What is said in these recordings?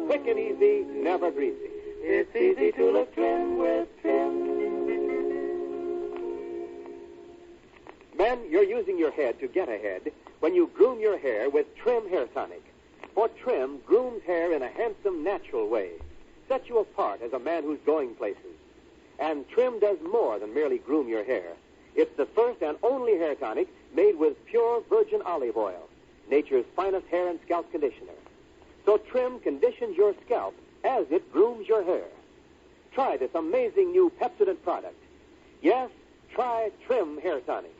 Quick and easy, never greasy. It's easy to look trim with Trim. Men, you're using your head to get ahead when you groom your hair with Trim Hair Tonic. For Trim grooms hair in a handsome, natural way. Sets you apart as a man who's going places. And Trim does more than merely groom your hair. It's the first and only hair tonic made with pure virgin olive oil, nature's finest hair and scalp conditioner. So Trim conditions your scalp as it grooms your hair. Try this amazing new Pepsodent product. Yes, try Trim Hair Tonic.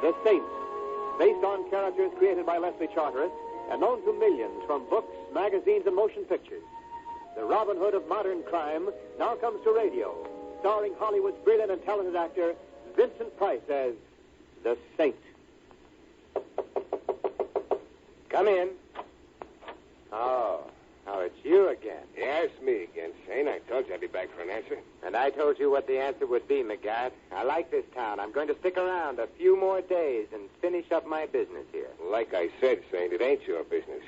The Saint, based on characters created by Leslie Charteris and known to millions from books, magazines, and motion pictures. The Robin Hood of modern crime now comes to radio, starring Hollywood's brilliant and talented actor Vincent Price as The Saint. Come in. Oh, it's you again. Yeah, it's me again, Saint. I told you I'd be back for an answer. And I told you what the answer would be, McGarrett. I like this town. I'm going to stick around a few more days and finish up my business here. Like I said, Saint, it ain't your business.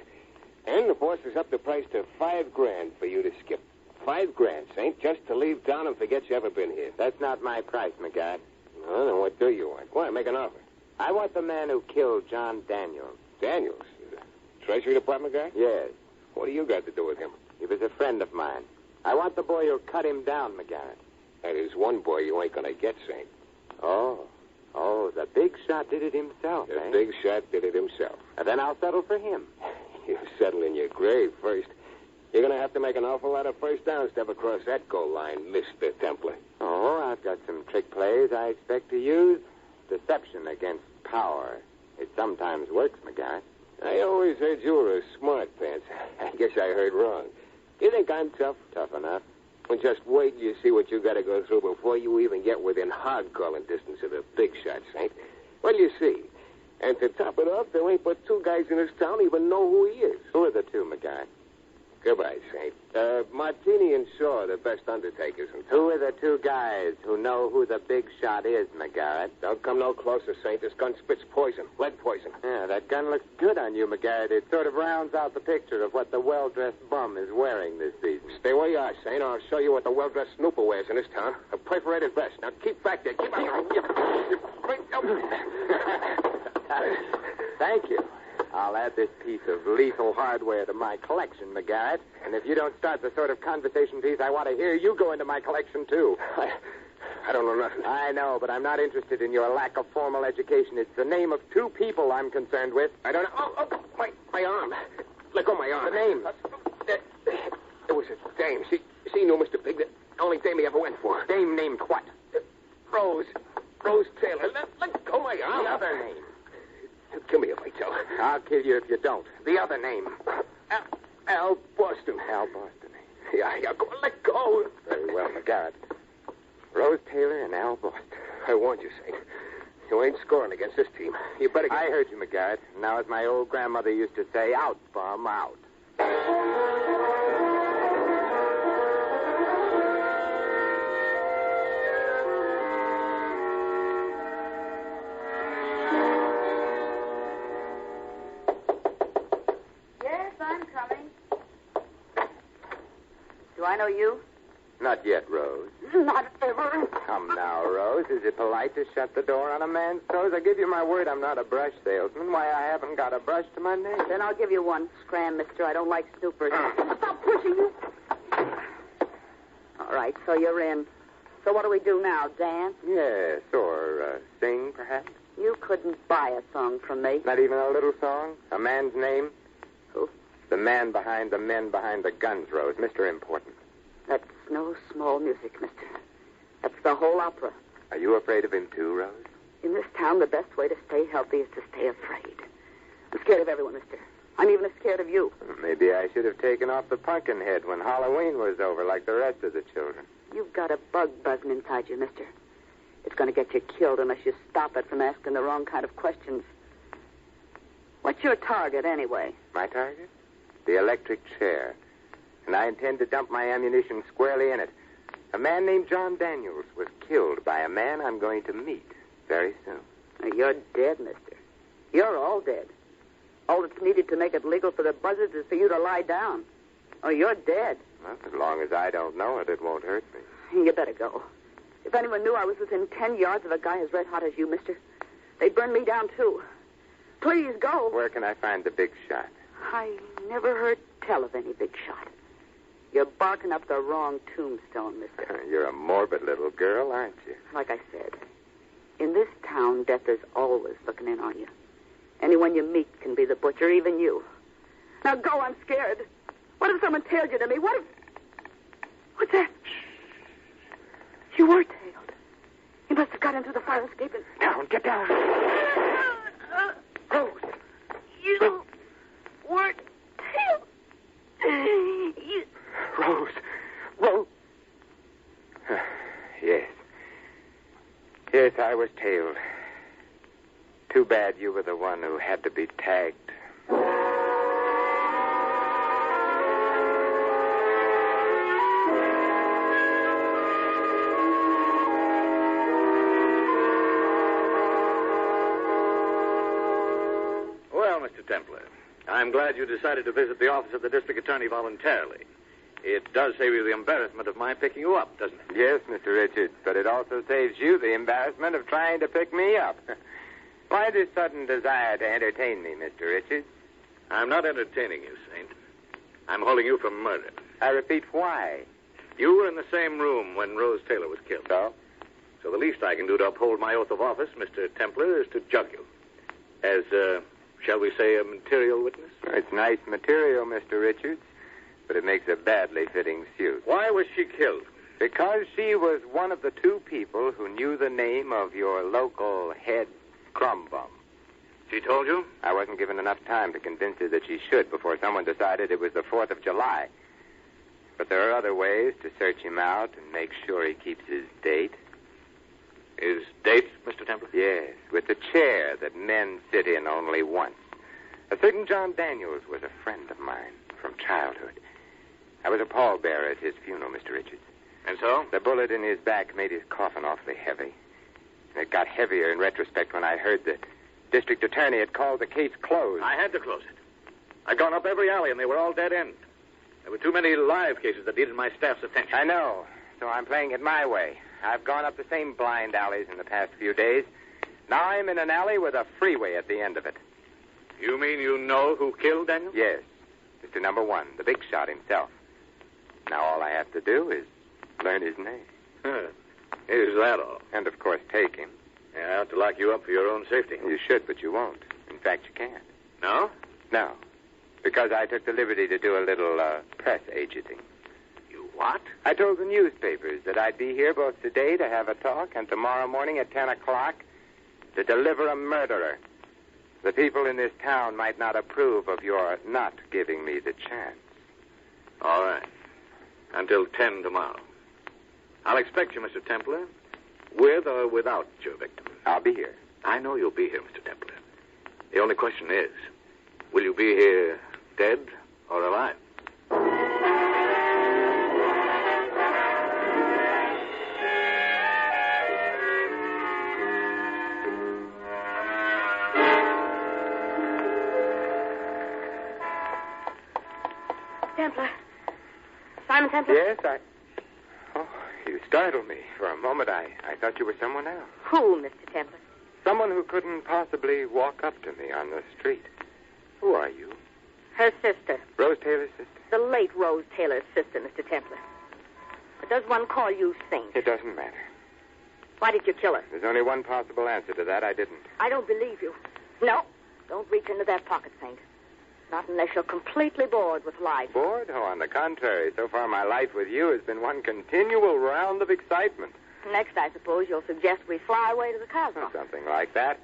And the boss has upped the price to $5,000 for you to skip. $5,000, Saint, just to leave town and forget you ever been here. That's not my price, McGarrett. Well, then what do you want? Go on, make an offer. I want the man who killed John Daniels. Daniels? Treasury Department guy? Yes. What do you got to do with him? He was a friend of mine. I want the boy who cut him down, McGarrett. That is one boy you ain't gonna get, Saint. Oh, the big shot did it himself, The eh? big shot did it himself. And then I'll settle for him. You settle in your grave first. You're gonna have to make an awful lot of first downs to step across that goal line, Mr. Templar. Oh, I've got some trick plays I expect to use. Deception against power. It sometimes works, McGarrett. I always heard you were a smart pants. I guess I heard wrong. You think I'm tough? Tough enough. Well, just wait till you see what you got to go through before you even get within hog-calling distance of the big shot, Saint. Well, you see. And to top it off, there ain't but two guys in this town even know who he is. Who are the two, McGarrett? Goodbye, Saint. Martini and Shaw are the best undertakers in town. Who are the two guys who know who the big shot is, McGarrett? Don't come no closer, Saint. This gun spits poison. Lead poison. Yeah, that gun looks good on you, McGarrett. It sort of rounds out the picture of what the well-dressed bum is wearing this season. Stay where you are, Saint. I'll show you what the well-dressed snooper wears in this town. A perforated vest. Now keep back there. Keep out. Thank you. I'll add this piece of lethal hardware to my collection, McGarrett. And if you don't start the sort of conversation piece I want to hear, you go into my collection, too. I don't know nothing. I know, but I'm not interested in your lack of formal education. It's the name of two people I'm concerned with. I don't know. Oh, my arm. Let go of my arm. The name. It was a dame. She knew Mr. Pig. The only dame he ever went for. Dame named what? Rose Taylor. Let go of my arm. The other name. Kill me if I tell. I'll kill you if you don't. The other name. Al Boston. Al Boston. Yeah, go. Let go. Very well, McGarrett. Rose Taylor and Al Boston. I warned you, Saint. You ain't scoring against this team. You better get... I heard you, McGarrett. Now, as my old grandmother used to say, out, bum, out. Yes, I'm coming. Do I know you? Not yet, Rose. Not ever. Come now, Rose. Is it polite to shut the door on a man's toes? I give you my word I'm not a brush salesman. Why, I haven't got a brush to my name. Then I'll give you one. Scram, mister. I don't like snoopers. Stop pushing you. All right, so you're in. So what do we do now, dance? Yes, or sing, perhaps. You couldn't buy a song from me. Not even a little song? A man's name? Who? The man behind the men behind the guns, Rose. Mr. Important. That's no small music, mister. That's the whole opera. Are you afraid of him, too, Rose? In this town, the best way to stay healthy is to stay afraid. I'm scared of everyone, mister. I'm even as scared of you. Maybe I should have taken off the pumpkin head when Halloween was over, like the rest of the children. You've got a bug buzzing inside you, mister. It's going to get you killed unless you stop it from asking the wrong kind of questions. What's What's your target, anyway? My target? The electric chair. And I intend to dump my ammunition squarely in it. A man named John Daniels was killed by a man I'm going to meet very soon. You're dead, mister. You're all dead. All that's needed to make it legal for the buzzards is for you to lie down. Oh, you're dead. Well, as long as I don't know it, it won't hurt me. You better go. If anyone knew I was within 10 yards of a guy as red hot as you, mister, they'd burn me down, too. Please go. Where can I find the big shot? I never heard tell of any big shot. You're barking up the wrong tombstone, mister. You're a morbid little girl, aren't you? Like I said, in this town, death is always looking in on you. Anyone you meet can be the butcher, even you. Now go, I'm scared. What if someone tailed you to me? What if... What's that? You were tailed. You must have got into the fire escape and... Down, get down. Rose. You were tailed. You... Rose. Yes. Yes, I was tailed. Too bad you were the one who had to be tagged. Well, Mr. Templar, I'm glad you decided to visit the office of the district attorney voluntarily. It does save you the embarrassment of my picking you up, doesn't it? Yes, Mr. Richards, but it also saves you the embarrassment of trying to pick me up. Why this sudden desire to entertain me, Mr. Richards? I'm not entertaining you, Saint. I'm holding you for murder. I repeat, why? You were in the same room when Rose Taylor was killed. So? So the least I can do to uphold my oath of office, Mr. Templar, is to jug you. As, shall we say, a material witness? It's nice material, Mr. Richards, but it makes a badly fitting suit. Why was she killed? Because she was one of the two people who knew the name of your local head crumb bum. She told you? I wasn't given enough time to convince her that she should before someone decided it was the 4th of July. But there are other ways to search him out and make sure he keeps his date. His date, Mr. Templar? Yes, with the chair that men sit in only once. A certain John Daniels was a friend of mine from childhood. I was a pallbearer at his funeral, Mr. Richards. And so? The bullet in his back made his coffin awfully heavy. And it got heavier in retrospect when I heard the district attorney had called the case closed. I had to close it. I'd gone up every alley, and they were all dead end. There were too many live cases that needed my staff's attention. I know, so I'm playing it my way. I've gone up the same blind alleys in the past few days. Now I'm in an alley with a freeway at the end of it. You mean you know who killed Daniel? Yes, Mr. Number One, the big shot himself. Now all I have to do is learn his name. Is that all? And, of course, take him. Yeah, I have to lock you up for your own safety. You should, but you won't. In fact, you can't. No? No, because I took the liberty to do a little press agenting. You what? I told the newspapers that I'd be here both today to have a talk and tomorrow morning at 10 o'clock to deliver a murderer. The people in this town might not approve of your not giving me the chance. All right. Until 10 tomorrow. I'll expect you, Mr. Templar, with or without your victim. I'll be here. I know you'll be here, Mr. Templar. The only question is, will you be here dead or alive? Templar. Simon Templar? Yes, Oh, you startled me. For a moment, I thought you were someone else. Who, Mr. Templar? Someone who couldn't possibly walk up to me on the street. Who are you? Her sister. Rose Taylor's sister? The late Rose Taylor's sister, Mr. Templar. But does one call you Saint? It doesn't matter. Why did you kill her? There's only one possible answer to that. I didn't. I don't believe you. No. Don't reach into that pocket, Saint. Not unless you're completely bored with life. Bored? Oh, on the contrary. So far, my life with you has been one continual round of excitement. Next, I suppose you'll suggest we fly away to the Cosmos. Something like that.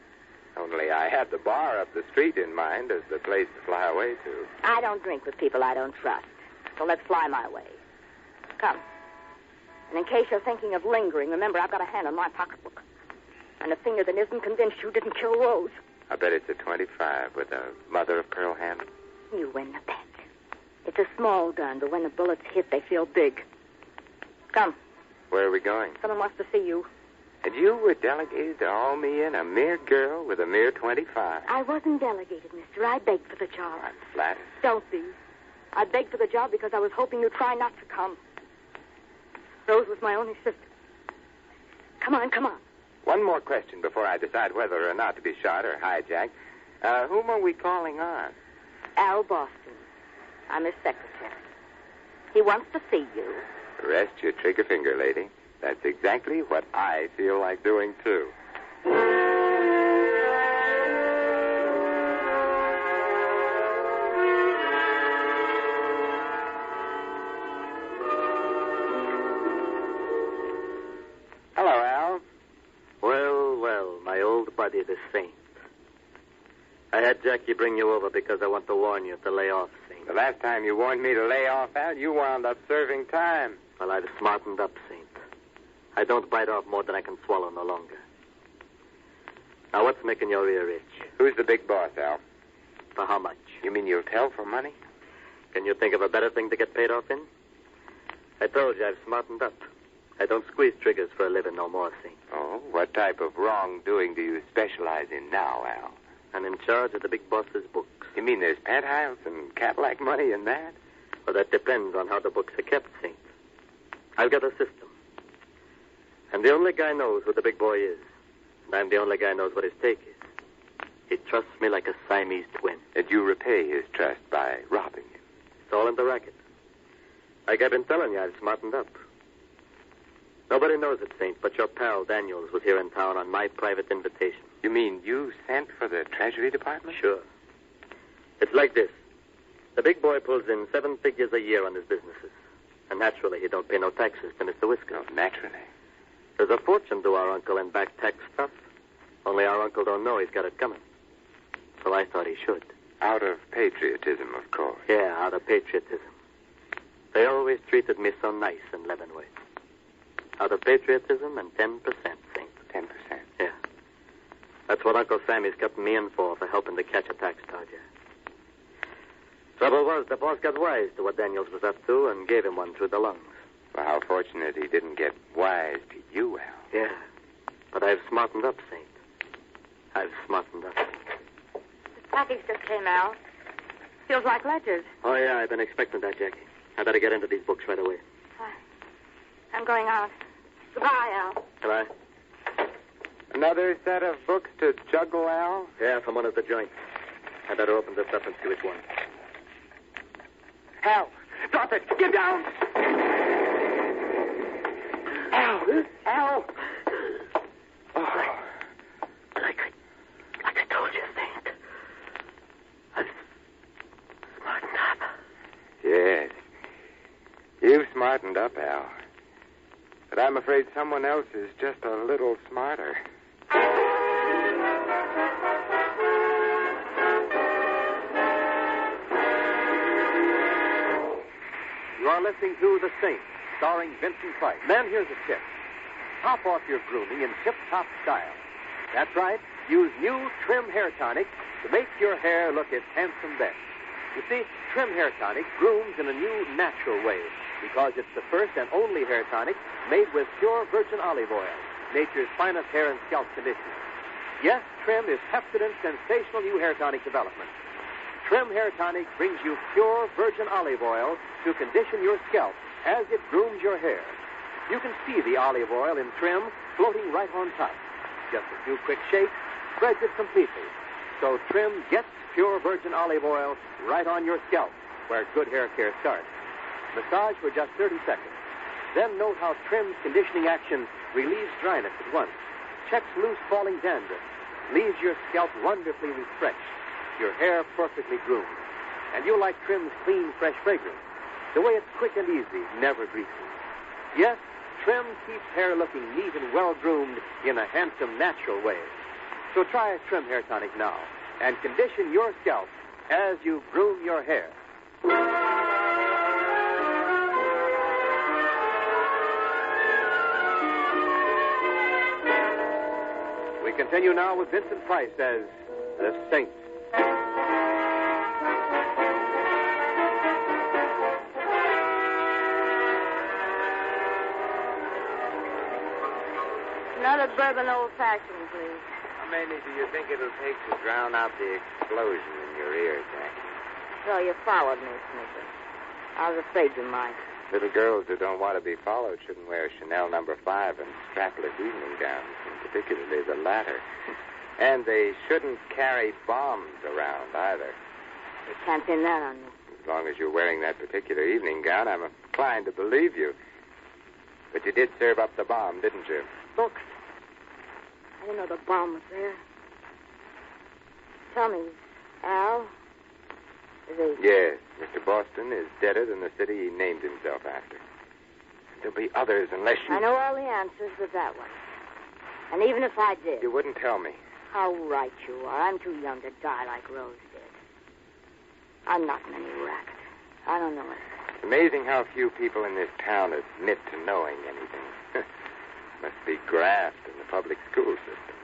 Only I had the bar up the street in mind as the place to fly away to. I don't drink with people I don't trust. So let's fly my way. Come. And in case you're thinking of lingering, remember I've got a hand on my pocketbook. And a finger that isn't convinced you didn't kill Rose. I bet it's a 25 with a mother-of-pearl handle. You win the bet. It's a small gun, but when the bullets hit, they feel big. Come. Where are we going? Someone wants to see you. And you were delegated to haul me in, a mere girl with a mere 25. I wasn't delegated, mister. I begged for the job. I'm flattered. Don't be. I begged for the job because I was hoping you'd try not to come. Rose was my only sister. Come on, come on. One more question before I decide whether or not to be shot or hijacked. Whom are we calling on? Al Boston. I'm his secretary. He wants to see you. Rest your trigger finger, lady. That's exactly what I feel like doing, too. Hello, Al. Well, my old buddy, the Saint. I had Jackie bring you over because I want to warn you to lay off, Saint. The last time you warned me to lay off, Al, you wound up serving time. Well, I've smartened up, Saint. I don't bite off more than I can swallow no longer. Now, what's making your ear itch? Who's the big boss, Al? For how much? You mean you'll tell for money? Can you think of a better thing to get paid off in? I told you I've smartened up. I don't squeeze triggers for a living no more, Saint. Oh, what type of wrongdoing do you specialize in now, Al? I'm in charge of the big boss's books. You mean there's penthouse and Cadillac money in that? Well, that depends on how the books are kept, Saint. I've got a system. And the only guy knows who the big boy is. And I'm the only guy knows what his take is. He trusts me like a Siamese twin. And you repay his trust by robbing him. It's all in the racket. Like I've been telling you, I've smartened up. Nobody knows it, Saint, but your pal Daniels was here in town on my private invitation. You mean you sent for the Treasury Department? Sure. It's like this. The big boy pulls in 7 figures a year on his businesses. And naturally, he don't pay no taxes to Mr. Whisker. Oh, naturally. There's a fortune to our uncle in back tax stuff. Only our uncle don't know he's got it coming. So I thought he should. Out of patriotism, of course. Yeah, out of patriotism. They always treated me so nice in Leavenworth. Out of patriotism and 10%, Saint. 10%? Yeah. That's what Uncle Sammy's kept me in for helping to catch a tax dodger. Trouble was, the boss got wise to what Daniels was up to and gave him one through the lungs. Well, how fortunate he didn't get wise to you, Al. Yeah. But I've smartened up, Saint. I've smartened up. This package just came out. Feels like ledgers. Oh, yeah, I've been expecting that, Jackie. I better get into these books right away. I'm going out. Goodbye, Al. Goodbye. Another set of books to juggle, Al? Yeah, from one of the joints. I better open this up and see which one. Al, drop it. Get down. Al. Al. Oh. Like I told you, Saint. I've smartened up. Yes. You've smartened up, Al. But I'm afraid someone else is just a little smarter. You are listening to The Saint, starring Vincent Price. Men, here's a tip. Top off your grooming in tip-top style. That's right. Use new Trim Hair Tonic to make your hair look its handsome best. You see, Trim Hair Tonic grooms in a new, natural way because it's the first and only hair tonic made with pure virgin olive oil, nature's finest hair and scalp conditioner. Yes, Trim is Pepsodent's sensational new hair tonic development. Trim Hair Tonic brings you pure virgin olive oil to condition your scalp as it grooms your hair. You can see the olive oil in Trim floating right on top. Just a few quick shakes spreads it completely. So Trim gets pure virgin olive oil right on your scalp, where good hair care starts. Massage for just 30 seconds. Then note how Trim's conditioning action relieves dryness at once, checks loose falling dandruff, leaves your scalp wonderfully refreshed, your hair perfectly groomed. And you'll like Trim's clean, fresh fragrance. The way it's quick and easy, never greasy. Yes, Trim keeps hair looking neat and well-groomed in a handsome, natural way. So try Trim Hair Tonic now and condition your scalp as you groom your hair. We continue now with Vincent Price as The Saint. Another bourbon old-fashioned, please. How many do you think it'll take to drown out the explosion in your ear, Jackie? So you followed me, Snicker. I was afraid you might. Little girls who don't want to be followed shouldn't wear Chanel No. 5 and strapless evening gowns, and particularly the latter. And they shouldn't carry bombs around either. You can't pin that on me. As long as you're wearing that particular evening gown, I'm inclined to believe you. But you did serve up the bomb, didn't you? Books. I didn't know the bomb was there. Tell me, Al, is he... Yes, Mr. Boston is deader than the city he named himself after. There'll be others unless you... I know all the answers but that one. And even if I did... You wouldn't tell me. How right you are. I'm too young to die like Rose did. I'm not in any racket. I don't know it. It's amazing how few people in this town admit to knowing anything. Must be graft in the public school system.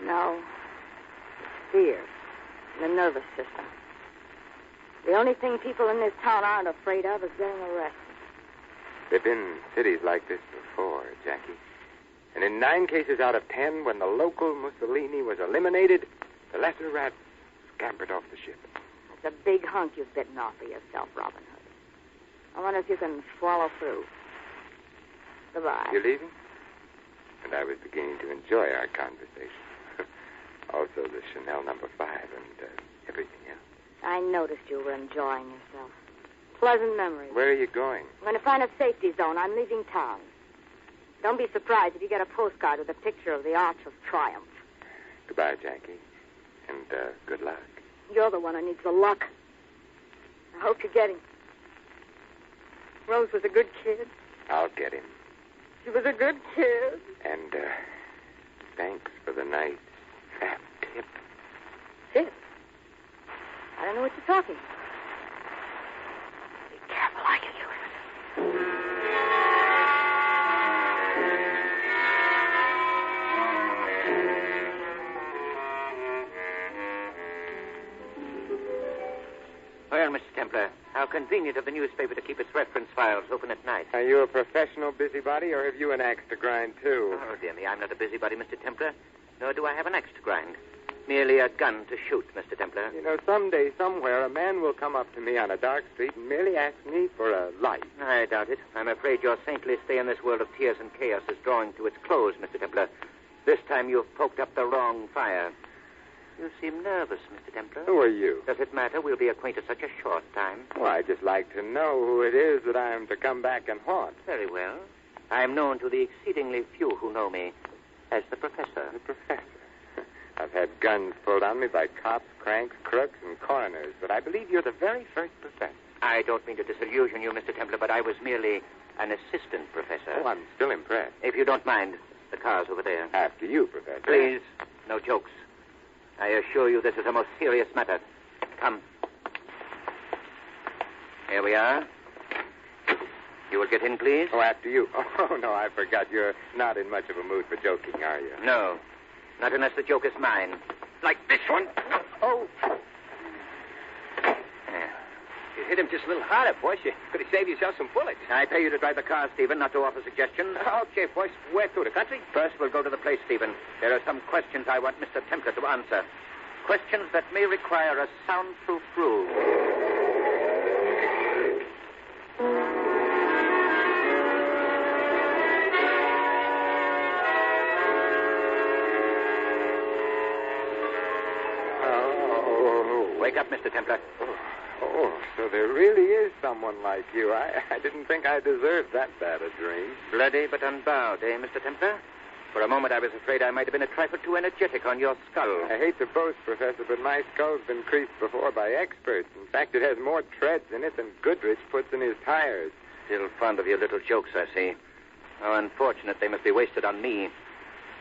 No. It's fear. The nervous system. The only thing people in this town aren't afraid of is getting arrested. There have been cities like this before, Jackie. And in 9 cases out of 10, when the local Mussolini was eliminated, the lesser rats scampered off the ship. That's a big hunk you've bitten off of yourself, Robin Hood. I wonder if you can swallow through. Goodbye. You're leaving? And I was beginning to enjoy our conversation. Also the Chanel No. 5 and everything else. I noticed you were enjoying yourself. Pleasant memories. Where are you going? I'm going to find a safety zone. I'm leaving town. Don't be surprised if you get a postcard with a picture of the Arch of Triumph. Goodbye, Jackie. And good luck. You're the one who needs the luck. I hope you get him. Rose was a good kid. I'll get him. She was a good kid. And thanks for the nice fat tip. Tip? I don't know what you're talking about. Be careful how you use it. Well, Mr. Templar, how convenient of the newspaper to keep its reference files open at night. Are you a professional busybody, or have you an axe to grind, too? Oh, dear me, I'm not a busybody, Mr. Templar, nor do I have an axe to grind. Merely a gun to shoot, Mr. Templar. You know, someday, somewhere, a man will come up to me on a dark street and merely ask me for a light. I doubt it. I'm afraid your saintly stay in this world of tears and chaos is drawing to its close, Mr. Templar. This time you've poked up the wrong fire. You seem nervous, Mr. Templar. Who are you? Does it matter? We'll be acquainted such a short time. Well, I'd just like to know who it is that I am to come back and haunt. Very well. I am known to the exceedingly few who know me as the Professor. The Professor? I've had guns pulled on me by cops, cranks, crooks, and coroners, but I believe you're the very first professor. I don't mean to disillusion you, Mr. Templar, but I was merely an assistant professor. Oh, I'm still impressed. If you don't mind, the car's over there. After you, Professor. Please, no jokes. I assure you this is a most serious matter. Come. Here we are. You will get in, please? Oh, after you. Oh, no, I forgot. You're not in much of a mood for joking, are you? No. Not unless the joke is mine. Like this one. Oh. You hit him just a little harder, boys. You could have saved yourself some bullets. I pay you to drive the car, Stephen, not to offer suggestions. Okay, boys. Where to? The country? First, we'll go to the place, Stephen. There are some questions I want Mr. Templar to answer. Questions that may require a soundproof room. Wake up, Mr. Templar. Oh, so there really is someone like you. I didn't think I deserved that bad a dream. Bloody but unbowed, eh, Mr. Templar? For a moment I was afraid I might have been a trifle too energetic on your skull. I hate to boast, Professor, but my skull's been creased before by experts. In fact, it has more treads in it than Goodrich puts in his tires. Still fond of your little jokes, I see. How unfortunate they must be wasted on me.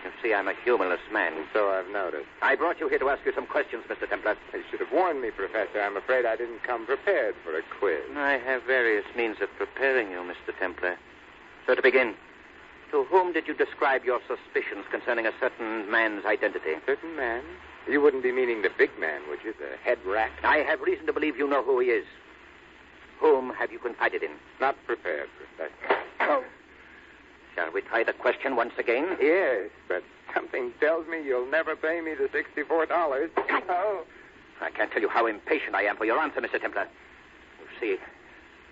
You see, I'm a humorless man. And so I've noticed. I brought you here to ask you some questions, Mr. Templar. You should have warned me, Professor. I'm afraid I didn't come prepared for a quiz. I have various means of preparing you, Mr. Templar. So to begin, to whom did you describe your suspicions concerning a certain man's identity? A certain man? You wouldn't be meaning the big man, would you? The head rat? I have reason to believe you know who he is. Whom have you confided in? Not prepared, Professor. Oh. Shall we try the question once again? Yes, but something tells me you'll never pay me the $64. Oh. I can't tell you how impatient I am for your answer, Mr. Templar. You see,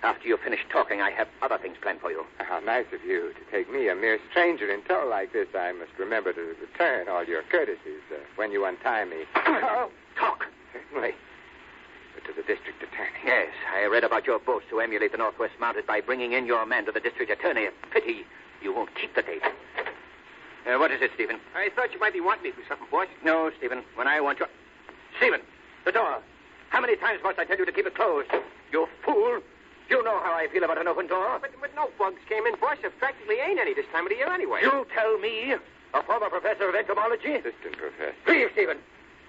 after you finish talking, I have other things planned for you. How nice of you to take me, a mere stranger, in tow like this. I must remember to return all your courtesies when you untie me. Oh, talk. Certainly. But to the district attorney. Yes, I read about your boast to emulate the Northwest Mounted by bringing in your man to the district attorney. A pity you won't keep the date. What is it, Stephen? I thought you might be wanting me for something, boss. No, Stephen. When I want you... Stephen, the door. How many times must I tell you to keep it closed? You fool. You know how I feel about an open door. But no bugs came in, boss. There practically ain't any this time of the year anyway. You tell me, a former professor of entomology? Assistant professor. Leave, Stephen.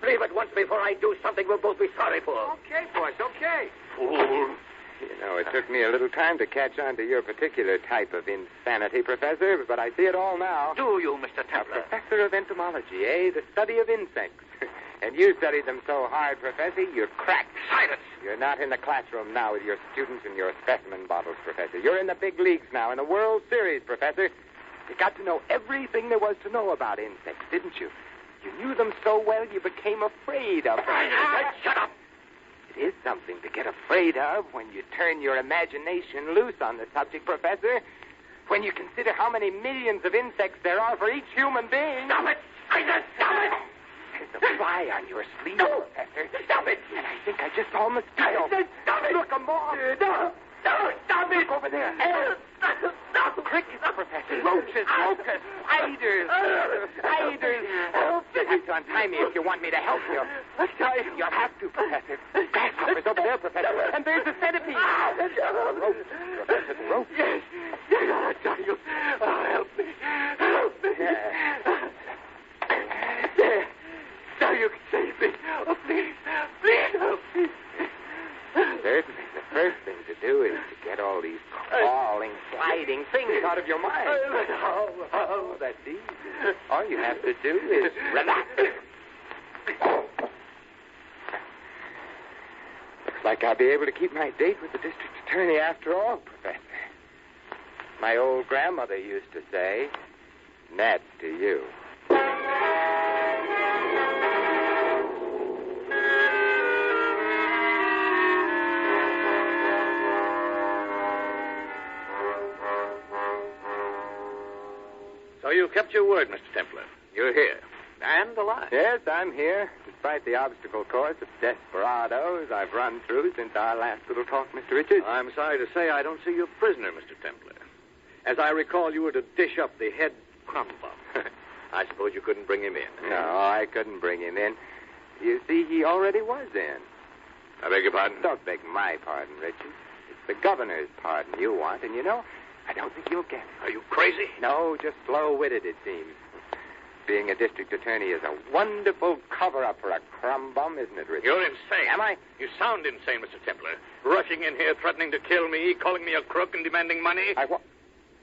Leave at once before I do something we'll both be sorry for. Okay, boss, okay. Fool. You know, it took me a little time to catch on to your particular type of insanity, Professor, but I see it all now. Do you, Mr. A Templar? professor of entomology, eh? The study of insects. And you studied them so hard, Professor, you're cracked. Silence. You're not in the classroom now with your students and your specimen bottles, Professor. You're in the big leagues now, in the World Series, Professor. You got to know everything there was to know about insects, didn't you? You knew them so well you became afraid of them. Shut up. It is something to get afraid of when you turn your imagination loose on the subject, Professor. When you consider how many millions of insects there are for each human being. Stop it. I said stop it. There's a fly on your sleeve, No. Professor. Stop it. And I think I just saw a mosquito. I said stop it. Look, a moth. No, stop it. Look over there. No. Crickets, Professor. Roaches, locusts, spiders. Spiders. You'll have to untie me if you want me to help you. You'll have to, Professor. Grasshoppers over there, Professor. And there's the centipede. The ropes, Professor, the ropes. Yes, I'll tell you. Oh, help me. Help me. There. Now you can save me. Oh, please. Please help me. Certainly. The first thing to do is to get all these crawling, sliding things out of your mind. Oh, that's easy. All you have to do is relax. Looks like I'll be able to keep my date with the district attorney after all, Professor. My old grandmother used to say, "Nat to you." So you kept your word, Mr. Templar. You're here. And alive. Yes, I'm here. Despite the obstacle course of desperados I've run through since our last little talk, Mr. Richards. I'm sorry to say I don't see you a prisoner, Mr. Templar. As I recall, you were to dish up the head crumb bum. I suppose you couldn't bring him in. No, I couldn't bring him in. You see, he already was in. I beg your pardon? Don't beg my pardon, Richards. It's the governor's pardon you want, and you know, I don't think you'll get it. Are you crazy? No, just slow-witted, it seems. Being a district attorney is a wonderful cover-up for a crumb bum, isn't it, Richard? You're insane. Am I? You sound insane, Mr. Templar. Rushing in here, threatening to kill me, calling me a crook and demanding money.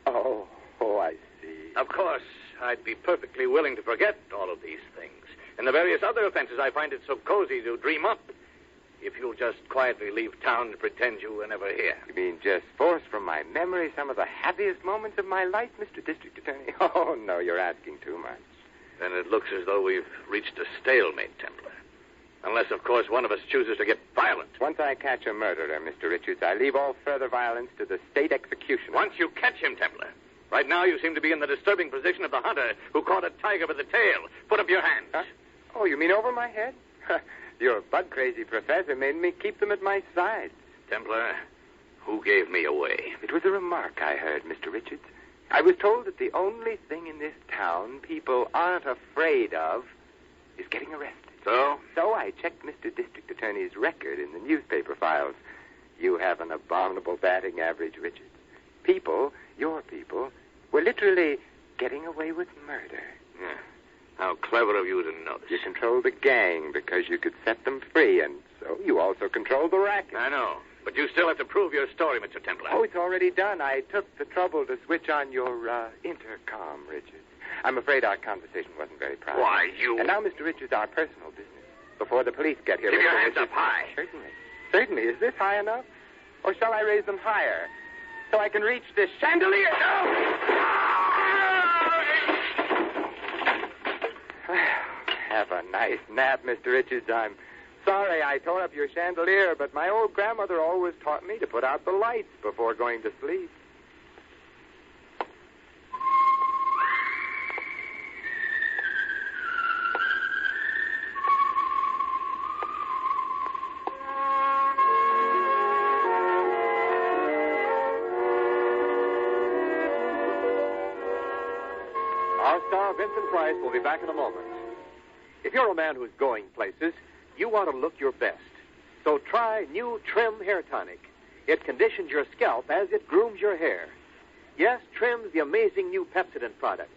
Oh, I see. Of course, I'd be perfectly willing to forget all of these things. And the various other offenses I find it so cozy to dream up. If you'll just quietly leave town and pretend you were never here. You mean just force from my memory some of the happiest moments of my life, Mr. District Attorney? Oh, no, you're asking too much. Then it looks as though we've reached a stalemate, Templar. Unless, of course, one of us chooses to get violent. Once I catch a murderer, Mr. Richards, I leave all further violence to the state executioner. Once you catch him, Templar. Right now, you seem to be in the disturbing position of the hunter who caught a tiger by the tail. Put up your hands. Huh? Oh, you mean over my head? Your bug-crazy professor made me keep them at my sides. Templar, who gave me away? It was a remark I heard, Mr. Richards. I was told that the only thing in this town people aren't afraid of is getting arrested. So? So I checked Mr. District Attorney's record in the newspaper files. You have an abominable batting average, Richards. People, your people, were literally getting away with murder. Yeah. How clever of you to know this. You controlled the gang because you could set them free, and so you also controlled the racket. I know. But you still have to prove your story, Mr. Templar. Oh, it's already done. I took the trouble to switch on your intercom, Richards. I'm afraid our conversation wasn't very private. Why, you... And now, Mr. Richards, our personal business. Before the police get here... Keep your Mr. hands Richards... up high. Certainly. Certainly. Is this high enough? Or shall I raise them higher? So I can reach this chandelier? Have a nice nap, Mr. Richards. I'm sorry I tore up your chandelier, but my old grandmother always taught me to put out the lights before going to sleep. Our star, Vincent Price, will be back in a moment. If you're a man who's going places, you want to look your best. So try new Trim Hair Tonic. It conditions your scalp as it grooms your hair. Yes, Trim's the amazing new Pepsodent product.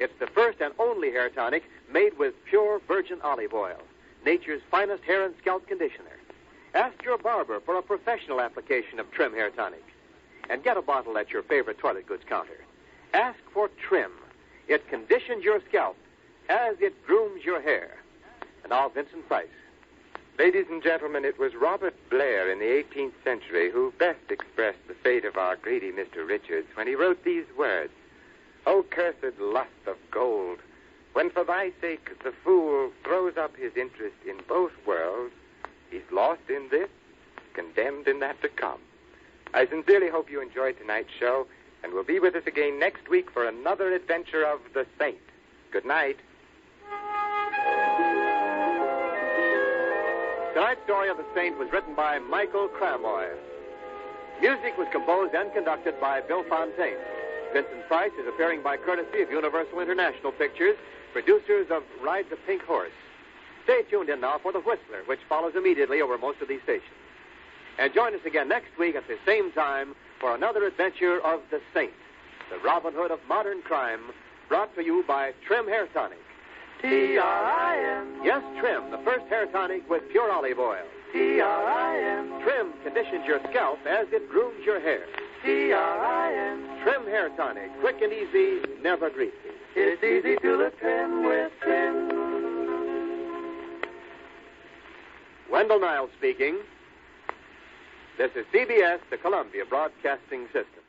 It's the first and only hair tonic made with pure virgin olive oil, nature's finest hair and scalp conditioner. Ask your barber for a professional application of Trim Hair Tonic. And get a bottle at your favorite toilet goods counter. Ask for Trim. It conditions your scalp as it grooms your hair. And now, Vincent Price. Ladies and gentlemen, it was Robert Blair in the 18th century who best expressed the fate of our greedy Mr. Richards when he wrote these words. O cursed lust of gold, when for thy sake the fool throws up his interest in both worlds, he's lost in this, condemned in that to come. I sincerely hope you enjoyed tonight's show and will be with us again next week for another adventure of the Saint. Good night. Tonight's story of the Saint was written by Michael Cramoy. Music was composed and conducted by Bill Fontaine. Vincent Price is appearing by courtesy of Universal International Pictures, producers of Ride the Pink Horse. Stay tuned in now for The Whistler, which follows immediately over most of these stations. And join us again next week at the same time for another adventure of the Saint, the Robin Hood of modern crime, brought to you by Trim Hair Tonic. T-R-I-M. Yes, Trim, the first hair tonic with pure olive oil. T-R-I-M. Trim conditions your scalp as it grooms your hair. T-R-I-M. Trim Hair Tonic, quick and easy, never greasy. It's easy to look trim with Trim. Wendell Niles speaking. This is CBS, the Columbia Broadcasting System.